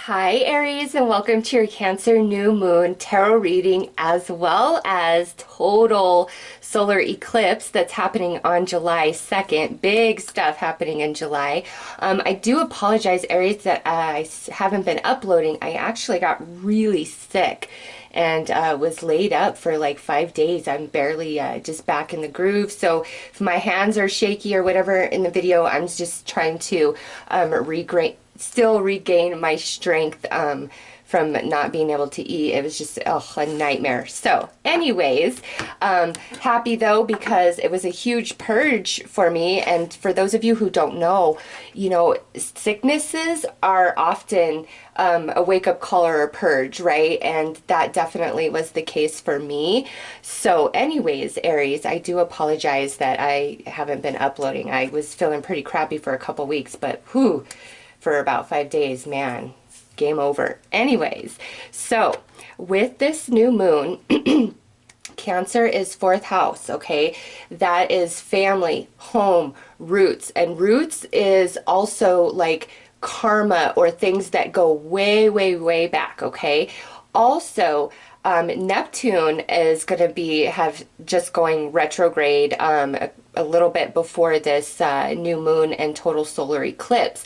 Hi Aries, and welcome to your Cancer New Moon Tarot reading, as well as total solar eclipse that's happening on July 2nd. Big stuff happening in July. I do apologize, Aries, that I haven't been uploading. I actually got really sick and was laid up for like 5 days. I'm barely just back in the groove. So if my hands are shaky or whatever in the video, I'm just trying to still regain my strength from not being able to eat. It was just a nightmare. So anyways, happy though, because it was a huge purge for me. And for those of you who don't know, sicknesses are often a wake-up call or a purge, right? And that definitely was the case for me. So anyways, Aries, I do apologize that I haven't been uploading. I was feeling pretty crappy for a couple weeks, but whew, for about 5 days, man, game over. Anyways, so with this new moon, Cancer is fourth house, okay? That is family, home, roots. And roots is also like karma or things that go way, way, way back, okay? Also, Neptune is going to have just going retrograde a little bit before this new moon and total solar eclipse.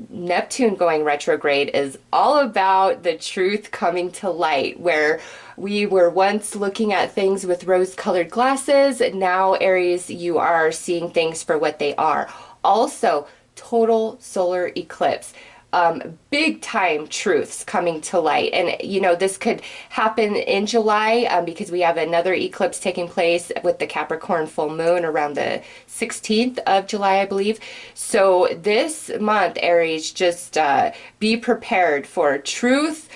Neptune going retrograde is all about the truth coming to light, where we were once looking at things with rose-colored glasses. Now, Aries, you are seeing things for what they are. Also, total solar eclipse. Big time truths coming to light. And, this could happen in July because we have another eclipse taking place with the Capricorn full moon around the 16th of July, I believe. So this month, Aries, just be prepared for truth,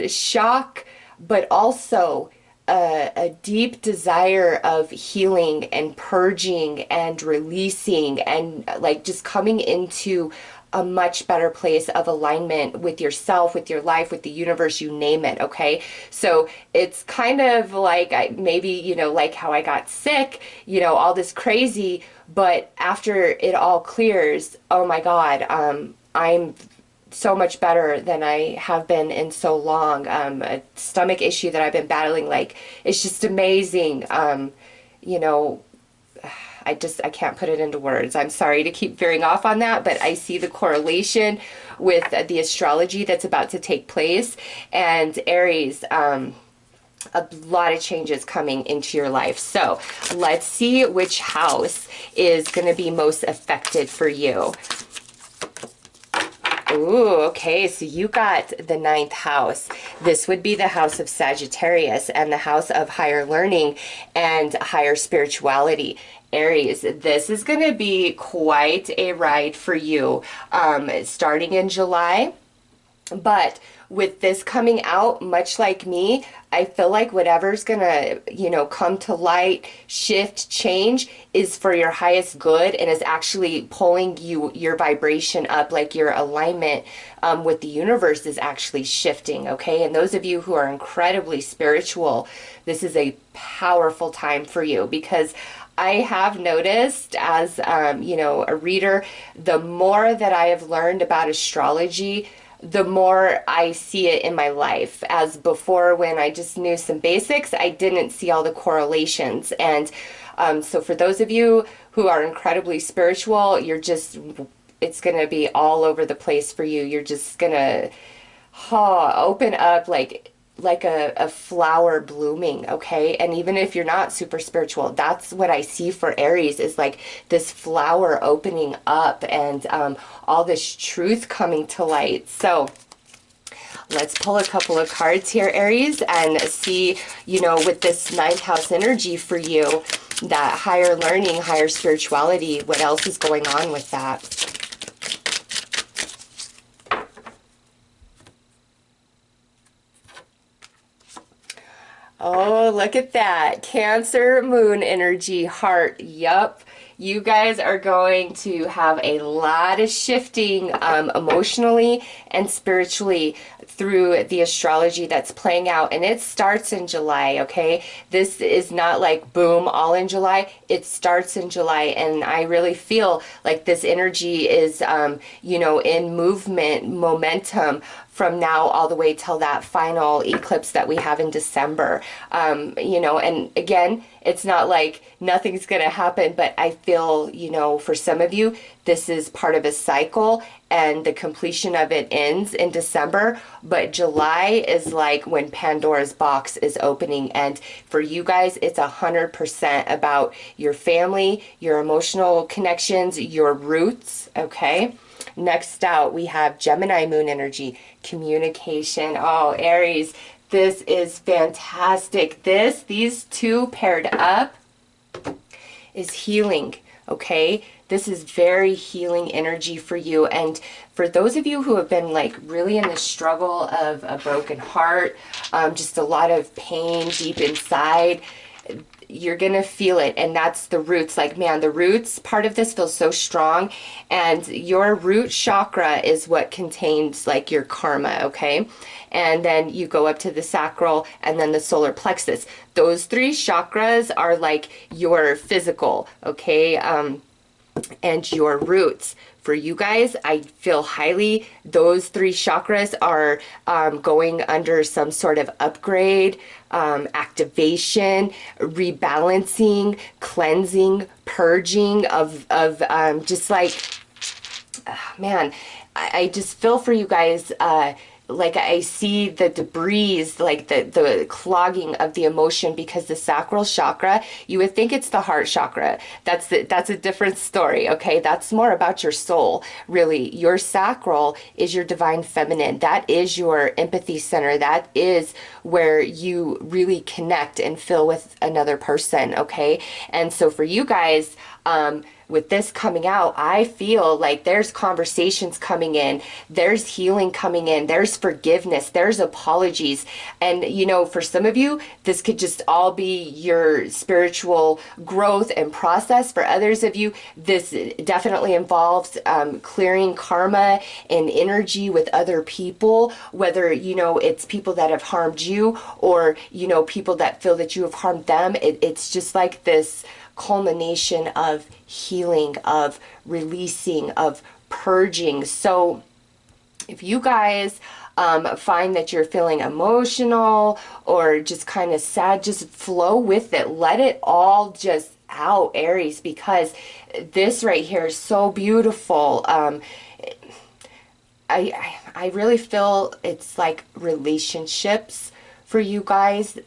shock, but also a deep desire of healing and purging and releasing and like just coming into a much better place of alignment with yourself, with your life, with the universe, you name it, okay? So it's kind of like maybe, like how I got sick, all this crazy, but after it all clears, oh my God, I'm so much better than I have been in so long. A stomach issue that I've been battling, like, it's just amazing. You know, I can't put it into words. I'm sorry to keep veering off on that, but I see the correlation with the astrology that's about to take place. And Aries, a lot of changes coming into your life. So let's see which house is going to be most affected for you. Ooh, okay, so you got the ninth house. This would be the house of Sagittarius and the house of higher learning and higher spirituality. Aries, this is going to be quite a ride for you starting in July. But with this coming out, much like me, I feel like whatever's gonna, come to light, shift, change is for your highest good and is actually pulling your vibration up, like your alignment with the universe is actually shifting, okay? And those of you who are incredibly spiritual, this is a powerful time for you, because I have noticed as, a reader, the more that I have learned about astrology, the more I see it in my life. As before, when I just knew some basics, I didn't see all the correlations. And so for those of you who are incredibly spiritual, it's going to be all over the place for you. You're just going to open up like a flower blooming, okay? And even if you're not super spiritual, that's what I see for Aries, is like this flower opening up and all this truth coming to light. So let's pull a couple of cards here, Aries, and see, with this ninth house energy for you, that higher learning, higher spirituality, what else is going on with that? Oh, look at that. Cancer moon energy, heart. Yup. You guys are going to have a lot of shifting emotionally and spiritually through the astrology that's playing out. And it starts in July, okay? This is not like boom, all in July. It starts in July. And I really feel like this energy is, in movement, momentum from now all the way till that final eclipse that we have in December. You know, and again, it's not like nothing's going to happen, but I feel, you know, for some of you, this is part of a cycle and the completion of it ends in December. But July is like when Pandora's box is opening. And for you guys, it's 100% about your family, your emotional connections, your roots, okay? Next out, we have Gemini moon energy, communication. Oh, Aries, this is fantastic. These two paired up is healing, okay? This is very healing energy for you. And for those of you who have been like really in the struggle of a broken heart, just a lot of pain deep inside, you're gonna feel it. And that's the roots. Like, man, the roots part of this feels so strong, and your root chakra is what contains like your karma, okay? And then you go up to the sacral and then the solar plexus. Those three chakras are like your physical, okay? And your roots. For you guys, I feel highly those three chakras are going under some sort of upgrade, activation, rebalancing, cleansing, purging of just like, man, I just feel for you guys, like I see the debris, like the clogging of the emotion, because the sacral chakra, you would think it's the heart chakra. That's a different story, okay? That's more about your soul, really. Your sacral is your divine feminine. That is your empathy center. That is where you really connect and feel with another person, okay? And so for you guys, with this coming out, I feel like there's conversations coming in, there's healing coming in, there's forgiveness, there's apologies. And, you know, for some of you, this could just all be your spiritual growth and process. For others of you, this definitely involves clearing karma and energy with other people, whether, you know, it's people that have harmed you or, you know, people that feel that you have harmed them. It's just like this culmination of healing, of releasing, of purging. So if you guys find that you're feeling emotional or just kind of sad, just flow with it. Let it all just out, Aries, because this right here is so beautiful. I really feel it's like relationships for you guys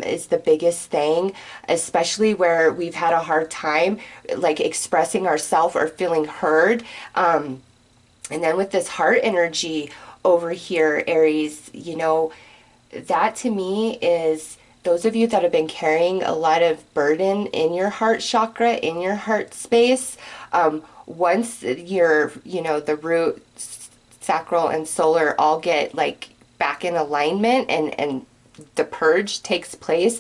is the biggest thing, especially where we've had a hard time like expressing ourselves or feeling heard. And then with this heart energy over here, Aries, you know, that to me is those of you that have been carrying a lot of burden in your heart chakra, in your heart space. Once your, you know, the root, sacral, and solar all get like back in alignment and the purge takes place,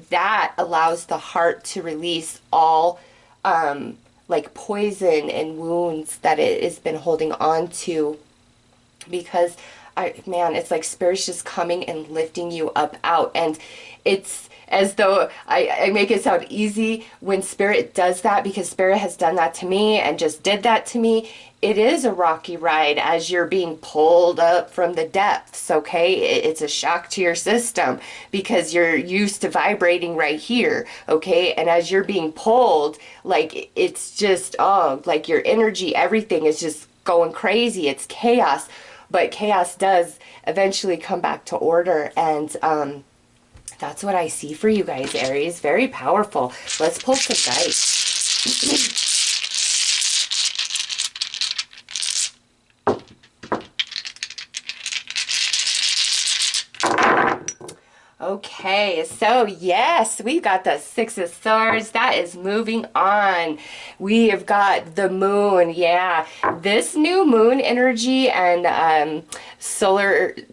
that allows the heart to release all like poison and wounds that it has been holding on to, because man, it's like Spirit's just coming and lifting you up out. And it's as though I make it sound easy when Spirit does that, because Spirit has done that to me and just did that to me. It is a rocky ride as you're being pulled up from the depths, okay? It's a shock to your system because you're used to vibrating right here, okay? And as you're being pulled, like it's just, oh, like your energy, everything is just going crazy. It's chaos, but chaos does eventually come back to order. And that's what I see for you guys, Aries. Very powerful. Let's pull some dice. Okay, so yes, we got the Six of Swords. That is moving on. We have got the moon. Yeah, this new moon energy and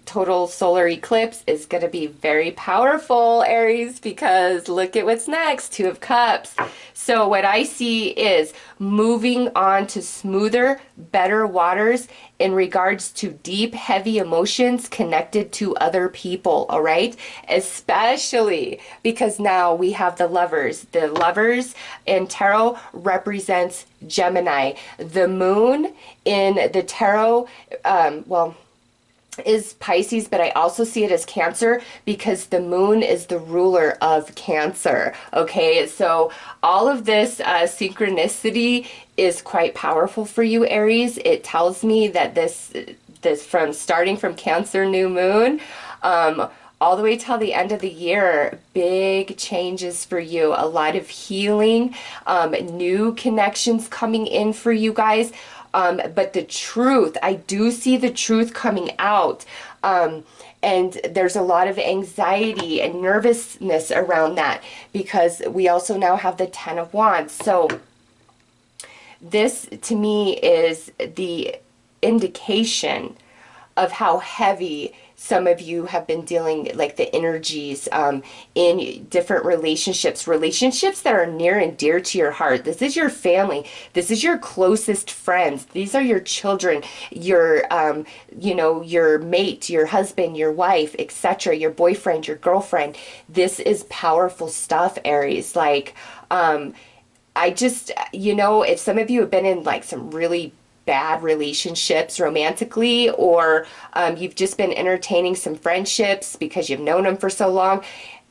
total solar eclipse is going to be very powerful, Aries, because look at what's next. Two of Cups. So what I see is moving on to smoother, better waters in regards to deep, heavy emotions connected to other people, all right? Especially because now we have the Lovers. The Lovers in tarot represents Gemini. The moon in the tarot, well, is Pisces, but I also see it as Cancer because the moon is the ruler of Cancer. Okay, so all of this synchronicity is quite powerful for you, Aries. It tells me that this from starting from Cancer new moon, all the way till the end of the year, big changes for you, a lot of healing, new connections coming in for you guys. But the truth, I do see the truth coming out. And there's a lot of anxiety and nervousness around that because we also now have the Ten of Wands. So this to me is the indication of how heavy some of you have been dealing, like the energies in different relationships that are near and dear to your heart. This is your family. This is your closest friends. These are your children, your your mate, your husband, your wife, etc., your boyfriend, your girlfriend. This is powerful stuff, Aries. Like, I just, if some of you have been in like some really bad relationships romantically, or you've just been entertaining some friendships because you've known them for so long,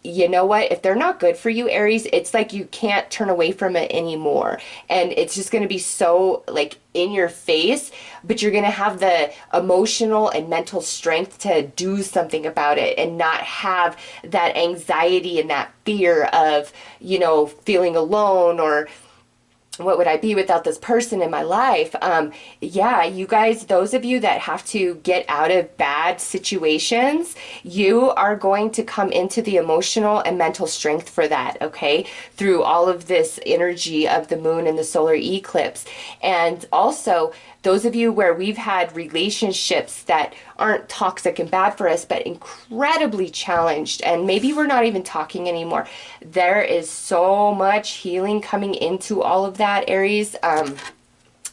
you know what? If they're not good for you, Aries, it's like you can't turn away from it anymore. And it's just going to be so like in your face, but you're going to have the emotional and mental strength to do something about it and not have that anxiety and that fear of, feeling alone or what would I be without this person in my life? Yeah, you guys, those of you that have to get out of bad situations, you are going to come into the emotional and mental strength for that, okay? Through all of this energy of the moon and the solar eclipse. And also, those of you where we've had relationships that aren't toxic and bad for us, but incredibly challenged, and maybe we're not even talking anymore. There is so much healing coming into all of that, Aries.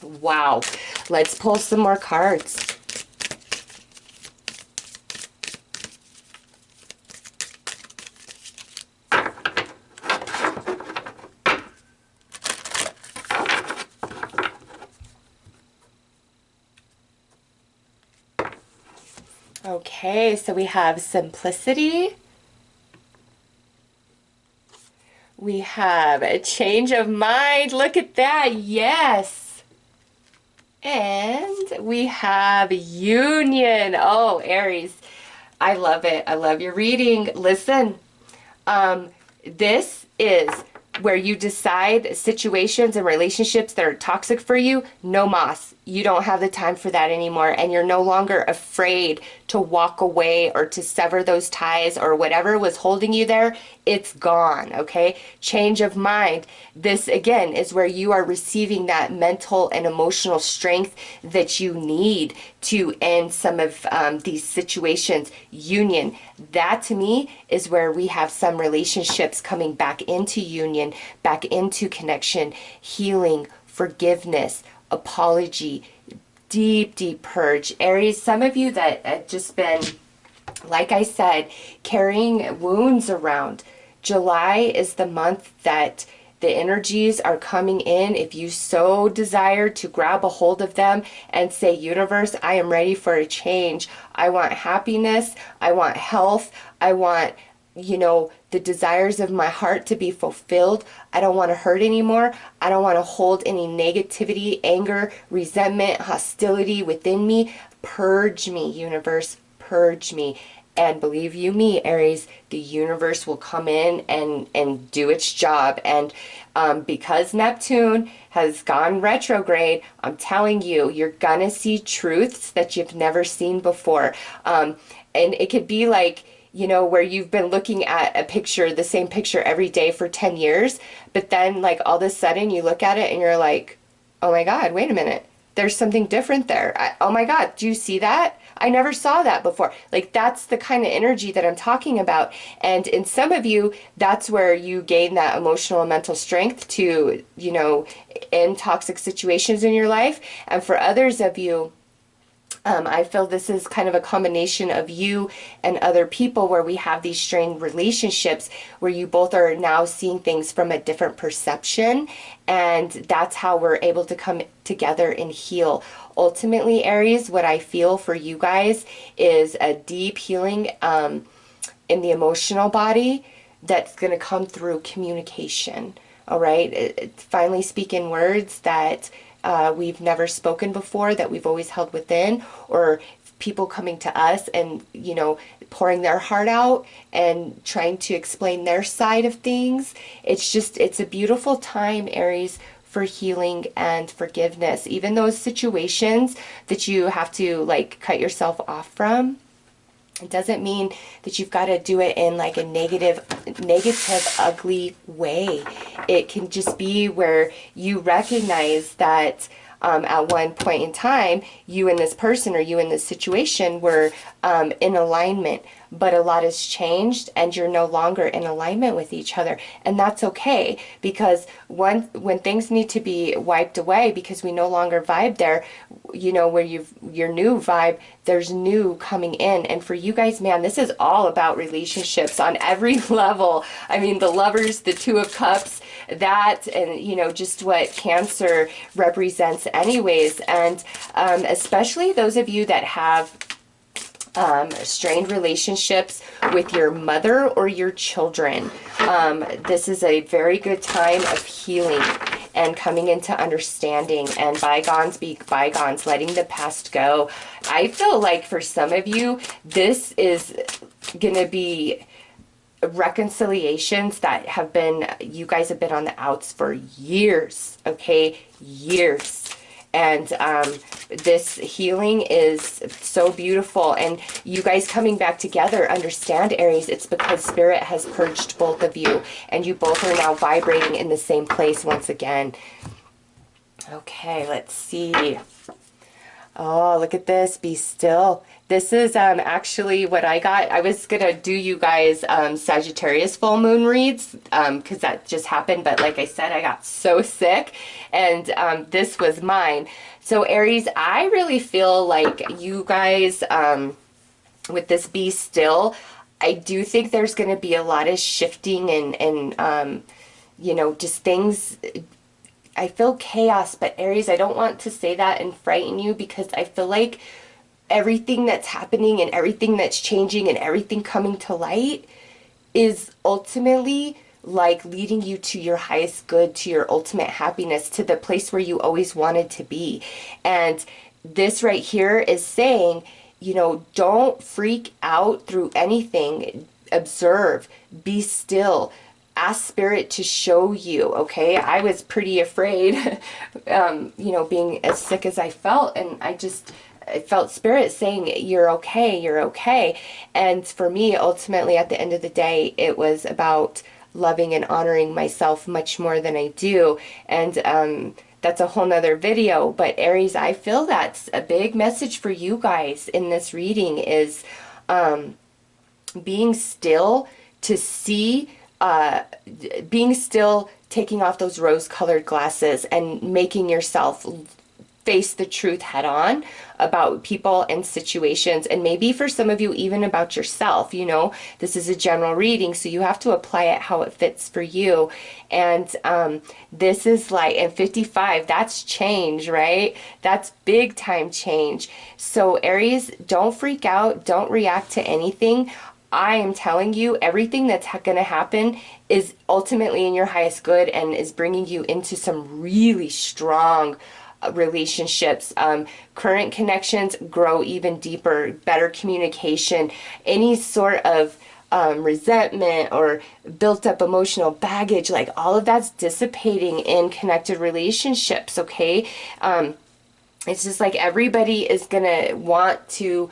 Wow. Let's pull some more cards. Okay, so we have simplicity. We have a change of mind. Look at that. Yes. And we have union. Oh, Aries. I love it. I love your reading. Listen, this is where you decide situations and relationships that are toxic for you, no mas. You don't have the time for that anymore, and you're no longer afraid to walk away or to sever those ties or whatever was holding you there. It's gone, okay? Change of mind. This, again, is where you are receiving that mental and emotional strength that you need to end some of these situations. Union. That, to me, is where we have some relationships coming back into union, back into connection, healing, forgiveness, apology, deep, deep purge. Aries, some of you that have just been, like I said, carrying wounds around. July is the month that the energies are coming in. If you so desire to grab a hold of them and say, universe, I am ready for a change. I want happiness. I want health. I want, the desires of my heart to be fulfilled. I don't want to hurt anymore. I don't want to hold any negativity, anger, resentment, hostility within me. Purge me, universe. Purge me. And believe you me, Aries, the universe will come in and do its job. And because Neptune has gone retrograde, I'm telling you, you're going to see truths that you've never seen before. And it could be like, where you've been looking at a picture, the same picture every day for 10 years, but then like all of a sudden you look at it and you're like, oh my God, wait a minute. There's something different there. Oh my God, do you see that? I never saw that before. Like that's the kind of energy that I'm talking about. And in some of you, that's where you gain that emotional and mental strength to, end toxic situations in your life. And for others of you, I feel this is kind of a combination of you and other people where we have these strained relationships where you both are now seeing things from a different perception, and that's how we're able to come together and heal. Ultimately, Aries, what I feel for you guys is a deep healing in the emotional body that's going to come through communication. All right, finally speaking words that we've never spoken before, that we've always held within, or people coming to us and, you know, pouring their heart out and trying to explain their side of things. It's just, it's a beautiful time, Aries, for healing and forgiveness. Even those situations that you have to like cut yourself off from, it doesn't mean that you've got to do it in like a negative, ugly way. It can just be where you recognize that at one point in time, you and this person or you in this situation were in alignment, but a lot has changed and you're no longer in alignment with each other. And that's okay, because when things need to be wiped away because we no longer vibe there, you know, where your new vibe, there's new coming in. And for you guys, man, this is all about relationships on every level. I mean, the Lovers, the Two of Cups, that, and you know, just what Cancer represents anyways. And especially those of you that have strained relationships with your mother or your children, this is a very good time of healing and coming into understanding, and bygones be bygones, letting the past go. I feel like for some of you, this is gonna be reconciliations that have been, you guys have been on the outs for years, okay? Years. And this healing is so beautiful. And you guys coming back together, understand, Aries, it's because Spirit has purged both of you. And you both are now vibrating in the same place once again. Okay, let's see. Oh, look at this. Be still. This is actually what I got. I was going to do you guys Sagittarius full moon reads because that just happened. But like I said, I got so sick and this was mine. So Aries, I really feel like you guys, with this be still, I do think there's going to be a lot of shifting and you know, just things. I feel chaos, but Aries, I don't want to say that and frighten you, because I feel like everything that's happening and everything that's changing and everything coming to light is ultimately like leading you to your highest good, to your ultimate happiness, to the place where you always wanted to be. And this right here is saying, you know, don't freak out through anything. Observe, be still. Ask Spirit to show you, okay? I was pretty afraid, you know, being as sick as I felt, and I felt Spirit saying, you're okay, you're okay. And for me, ultimately, at the end of the day, it was about loving and honoring myself much more than I do. And that's a whole nother video. But Aries, I feel that's a big message for you guys in this reading is being still to see, being still, taking off those rose-colored glasses and making yourself face the truth head on about people and situations, and maybe for some of you even about yourself. You know, this is a general reading, so you have to apply it how it fits for you. And this is like, and 55, that's change, right? That's big time change. So Aries, don't freak out, don't react to anything. I am telling you, everything that's going to happen is ultimately in your highest good and is bringing you into some really strong relationships. Current connections grow even deeper, better communication, any sort of resentment or built up emotional baggage, like all of that's dissipating in connected relationships, okay? It's just like everybody is going to want to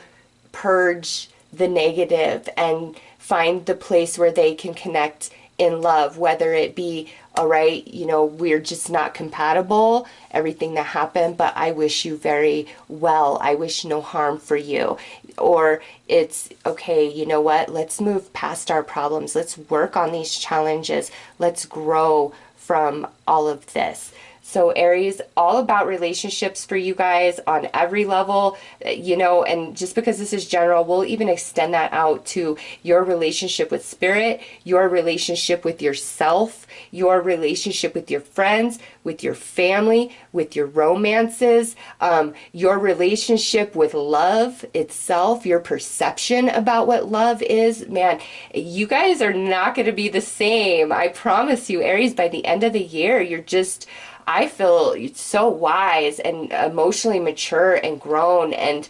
purge the negative and find the place where they can connect in love, whether it be, all right, you know, we're just not compatible, everything that happened, but I wish you very well, I wish no harm for you. Or it's, okay, you know what, let's move past our problems, let's work on these challenges, let's grow from all of this. So Aries, all about relationships for you guys on every level, you know, and just because this is general, we'll even extend that out to your relationship with spirit, your relationship with yourself, your relationship with your friends, with your family, with your romances, your relationship with love itself, your perception about what love is. Man, you guys are not going to be the same. I promise you, Aries, by the end of the year, you're just, I feel so wise and emotionally mature and grown, and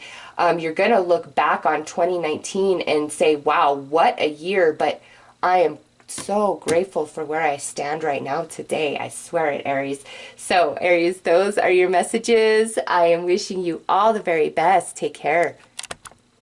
you're going to look back on 2019 and say, wow, what a year. But I am so grateful for where I stand right now today. I swear it, Aries. So, Aries, those are your messages. I am wishing you all the very best. Take care.